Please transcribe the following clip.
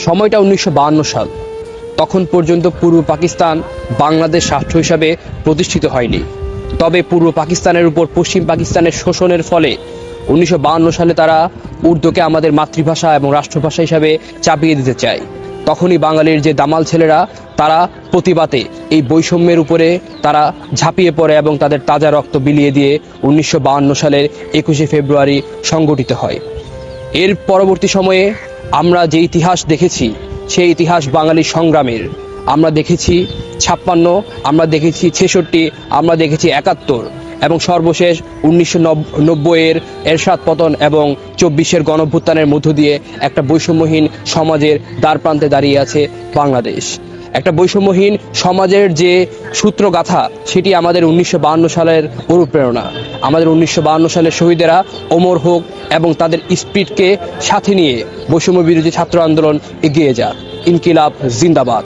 সময়টা 1952 সাল। তখন পর্যন্ত পূর্ব পাকিস্তান বাংলাদেশ রাষ্ট্র হিসাবে প্রতিষ্ঠিত হয়নি। তবে পূর্ব পাকিস্তানের উপর পশ্চিম পাকিস্তানের শোষণের ফলে 1952 সালে তারা উর্দুকে আমাদের মাতৃভাষা এবং রাষ্ট্রভাষা হিসাবে চাপিয়ে দিতে চায়। তখনই বাঙালির যে দামাল ছেলেরা তারা প্রতিবাদে এই বৈষম্যের উপরে তারা ঝাঁপিয়ে পড়ে এবং তাদের তাজা রক্ত বিলিয়ে দিয়ে 1952 সালের 21শে ফেব্রুয়ারি সংগঠিত হয়। এর পরবর্তী সময়ে আমরা যে ইতিহাস দেখেছি সেই ইতিহাস বাঙালির সংগ্রামের। আমরা দেখেছি 56, আমরা দেখেছি 66, আমরা দেখেছি 71 এবং সর্বশেষ 1990-এর এরশাদ পতন এবং 24-এর গণঅভ্যুত্থানের মধ্য দিয়ে একটা বৈষম্যহীন সমাজের দ্বারপ্রান্তে দাঁড়িয়ে আছে বাংলাদেশ। একটা বৈষম্যহীন সমাজের যে সূত্রগাথা সেটি আমাদের 1952 সালের অনুপ্রেরণা। আমাদের 1952 সালের শহীদেরা অমর হোক এবং তাদের স্পিরিটকে সাথে নিয়ে বৈষম্য বিরোধী ছাত্র আন্দোলন এগিয়ে যাক। ইনকিলাব জিন্দাবাদ।